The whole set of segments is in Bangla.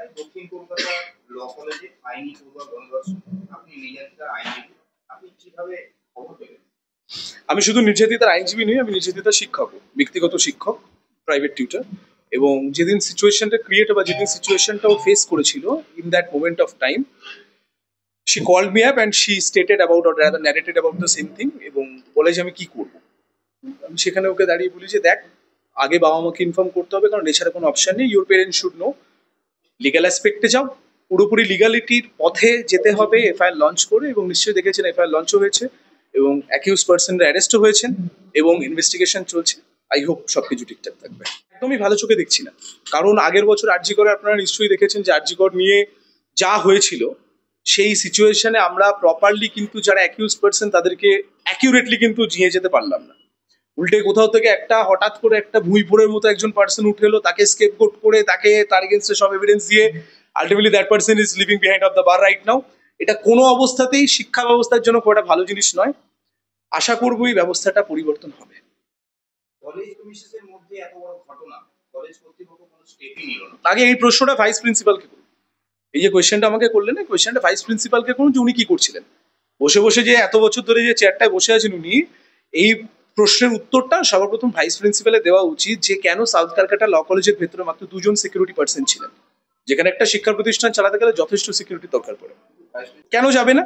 কলকাতায় দক্ষিণ কলকাতা ল কলেজে আইনি পড়ুয়া গণধর্ষণ। আপনি নির্যাতিতার আইনজীবী, আপনি কিভাবে খবর পেলেন? আমি শুধু নির্যাতিতার আইনজীবী নই, আমি নির্যাতিতার শিক্ষক, ব্যক্তিগত শিক্ষক, প্রাইভেট টিউটার। এবং যেদিন সিচুয়েশনটা ক্রিয়েট বা যেদিন সিচুয়েশনটা ও ফেস করেছিল, in that moment of time she called me up and she stated about, or rather narrated about the same thing, এবং বলে যে আমি কি করবো। আমি সেখানে ওকে দাঁড়িয়ে বলি যে দেখ, আগে বাবা মাকে ইনফর্ম করতে হবে, কারণ এছাড়া কোনো অপশন নেই। Your parents should know. Legal অ্যাসপেক্টে যাও, পুরোপুরি লিগালিটির পথে যেতে হবে এফআইআর লঞ্চ করে, এবং নিশ্চয়ই দেখেছেন এফআইআর লঞ্চও হয়েছে এবং অ্যাকিউজ পার্সনরা অ্যারেস্টও হয়েছেন এবং ইনভেস্টিগেশন চলছে। আই হোপ সবকিছু ঠিকঠাক থাকবে। একদমই ভালো চোখে দেখছি না, কারণ আগের বছর আরজি করে আপনারা নিশ্চয়ই দেখেছেন যে আরজি কর নিয়ে যা হয়েছিল, সেই সিচুয়েশনে আমরা প্রপারলি কিন্তু যারা অ্যাকিউজ পার্সন তাদেরকে অ্যাকিউরেটলি কিন্তু জিয়ে যেতে পারলাম না। উল্টে কোথাও থেকে একটা হঠাৎ করে একটা ভুঁইপুরের মতো একজন পার্সন উঠে এলো, তাকে স্কেপগোট করে তাকে তার এগেনস্টে সব এভিডেন্স দিয়ে ultimately that person is living behind of the bar right now. এটা কোনো অবস্থাতেই শিক্ষা ব্যবস্থার জন্য খুব একটা ভালো জিনিস নয়। আশা করবো এই ব্যবস্থাটা পরিবর্তন হবে। কলেজ কমিশনের মধ্যে এত বড় ঘটনা, কলেজ কর্তৃপক্ষ কোনো স্টেপই নিল না। আগে এই প্রশ্নটা ভাইস প্রিন্সিপালকে করুন। এই যে কোয়েশ্চেনটা আমাকে করলেন, এই কোয়েশ্চেনটা ভাইস প্রিন্সিপালকে করুন যে উনি কি করছিলেন। বসে বসে যে এত বছর ধরে যে চেয়ারটায় বসে আছেন উনি, এই প্রশ্নের উত্তরটা সর্বপ্রথম ভাইস প্রিন্সিপালে দেওয়া উচিত যে কেন সাউথ ক্যালকাটা ল কলেজের ভেতরে মাত্র 2 জন সিকিউরিটি পার্সন ছিলেন, যেখানে একটা শিক্ষা প্রতিষ্ঠান চালাতে গেলে যথেষ্ট সিকিউরিটি দরকার পড়ে। কেন যাবে না?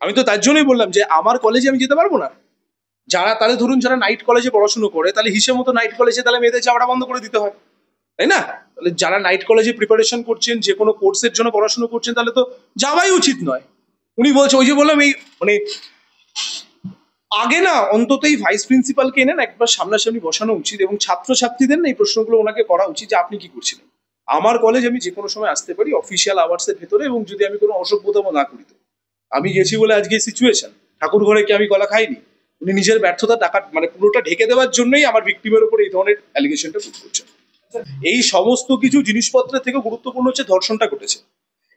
আমি তো তার জন্যই বললাম যে আমার কলেজে আমি যেতে পারবো না। যারা তাহলে ধরুন যারা নাইট কলেজে পড়াশুনো করে, তাহলে হিসেব মতো নাইট কলেজে তাহলে মেয়েদের যাওয়াটা বন্ধ করে দিতে হয়, তাই না? তাহলে যারা নাইট কলেজে প্রিপারেশন করছেন, যে কোনো কোর্সের জন্য পড়াশুনো করছেন, তাহলে তো যাওয়াই উচিত নয়। উনি বলছে, ওই যে বললাম, এই মানে আগে না অন্তত এই ভাইস প্রিন্সিপালকে এনে একবার সামনাসামনি বসানো উচিত এবং ছাত্রছাত্রীদের না এই প্রশ্নগুলো ওনাকে করা উচিত যে আপনি কি করছিলেন। আমার কলেজ আমি যে কোনো সময় আসতে পারি অফিসিয়াল আওয়ার্সের ভেতরে, এবং যদি আমি কোনো অসভ্যতম না করি তো। আমি গেছি বলে আজকে সিচুয়েশন। ঠাকুর ঘরে কি আমি গলা খাইনি? উনি নিজের ব্যর্থতা টাকা মানে পুরোটা ঢেকে দেওয়ার জন্যই আমার ভিক্টিমের উপরে এই ধরনের অ্যালিগেশনটা পুট করছেন। এই সমস্ত কিছু জিনিসপত্রের থেকে গুরুত্বপূর্ণ হচ্ছে ধর্ষণটা ঘটেছে,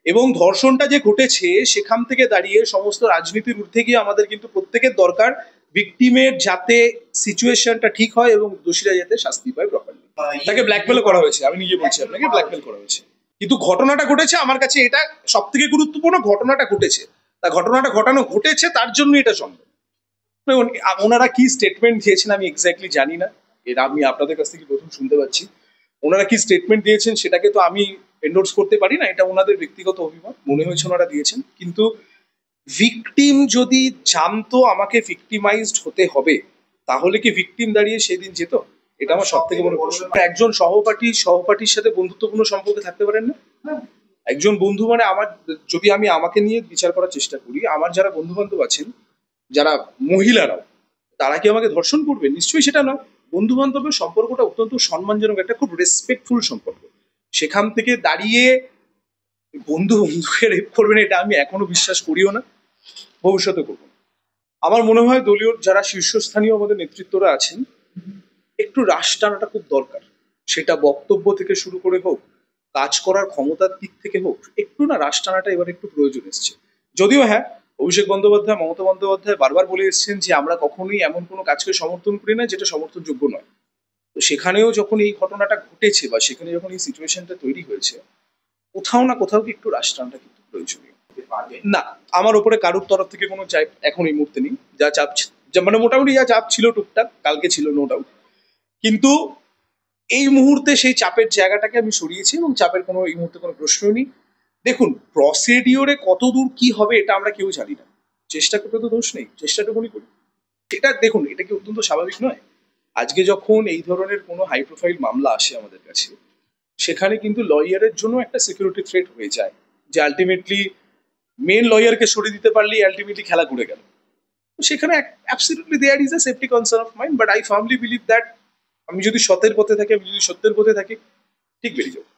এবং ধর্ষণটা যে ঘটেছে সেখান থেকে দাঁড়িয়ে সমস্ত রাজনীতির ঊর্ধ্বে গিয়ে আমাদের কিন্তু প্রত্যেকের দরকার ভিকটিমের যাতে সিচুয়েশনটা ঠিক হয় এবং দোষীরা যাতে শাস্তি পায় প্রপারলি। তাকে ব্ল্যাকমেল করা হয়েছে, আমি নিজে বলছি আপনাকে, ব্ল্যাকমেল করা হয়েছে। কিন্তু ঘটনাটা ঘটেছে, আমার কাছে এটা সব থেকে গুরুত্বপূর্ণ। ঘটনাটা ঘটেছে, তা ঘটনাটা ঘটেছে তার জন্য এটা সম্ভব। ওনারা কি স্টেটমেন্ট দিয়েছেন আমি এক্স্যাক্টলি জানি না, এটা আমি আপনাদের কাছ থেকে প্রথম শুনতে পাচ্ছি। ওনারা কি স্টেটমেন্ট দিয়েছেন সেটাকে তো আমি এন্ডোর্স করতে পারি না, এটা ওনাদের ব্যক্তিগত অভিমত, মনে হয়েছে ওনারা দিয়েছেন। কিন্তু ভিকটিম যদি জানতো আমাকে ভিকটিমাইজড হতে হবে, তাহলে কি ভিকটিম দাঁড়িয়ে সেদিন যেত? এটা আমার সব থেকে বড় প্রশ্ন। একজন সহপাঠীর সাথে বন্ধুত্বপূর্ণ সম্পর্কে থাকতে পারেন না? একজন বন্ধু মানে আমার, যদি আমি আমাকে নিয়ে বিচার করার চেষ্টা করি, আমার যারা বন্ধু বান্ধব আছেন, যারা মহিলারাও, তারা কি আমাকে ধর্ষণ করবে? নিশ্চয়ই সেটা নয়। বন্ধু বান্ধবের সম্পর্কটা অত্যন্ত সম্মানজনক, একটা খুব রেসপেক্টফুল সম্পর্ক। সেখান থেকে দাঁড়িয়ে বন্ধুকে রেপ করবেন, এটা আমি এখনো বিশ্বাস করিও না, ভবিষ্যতে করবো না। আমার মনে হয় দলীয় যারা শীর্ষস্থানীয় আমাদের নেতৃত্বরা আছেন, একটু রাশ টানাটা খুব দরকার। সেটা বক্তব্য থেকে শুরু করে হোক, কাজ করার ক্ষমতার দিক থেকে হোক, একটু না রাশ টানাটা এবার একটু প্রয়োজন এসছে। যদিও হ্যাঁ, অভিষেক বন্দ্যোপাধ্যায়, মমতা বন্দ্যোপাধ্যায় বারবার বলে এসেছেন যে আমরা কখনোই এমন কোনো কাজকে সমর্থন করি না যেটা সমর্থনযোগ্য নয়। তো সেখানেও যখন এই ঘটনাটা ঘটেছে বা সেখানে যখন এই সিচুয়েশনটা তৈরি হয়েছে, কোথাও না কোথাও কি একটু রাশ টানাটা কিন্তু প্রয়োজনীয়। না, আমার উপরে কারোর তরফ থেকে কোনো চাপ এখন এই মুহূর্তে নেই। যা চাপ, মানে মোটামুটি যা চাপ ছিল টুকটাক কালকে ছিল, নো ডাউট। কিন্তু এই মুহূর্তে সেই চাপের জায়গাটাকে আমি সরিয়েছি এবং চাপের কোনো এই মুহূর্তে কোনো প্রশ্নই নেই। দেখুন, প্রসিডিওরে কত দূর কি হবে এটা আমরা কেউ জানি না। চেষ্টা করতে তো দোষ নেই, চেষ্টাটুকুনি করি। এটা দেখুন, এটা কি অত্যন্ত স্বাভাবিক নয়? আজকে যখন এই ধরনের কোনো হাই প্রোফাইল মামলা আসে আমাদের কাছে, সেখানে কিন্তু লয়ারের জন্য একটা সিকিউরিটি থ্রেট হয়ে যায়, যে আলটিমেটলি মেন লয়ারকে সরিয়ে দিতে পারলেই আলটিমেটলি খেলা ঘুরে গেল। সেখানে absolutely there is a safety concern of mind, but I firmly believe that আমি যদি সতের পথে থাকি, আমি যদি সত্যের পথে থাকি, ঠিক বেরিয়ে যাবো।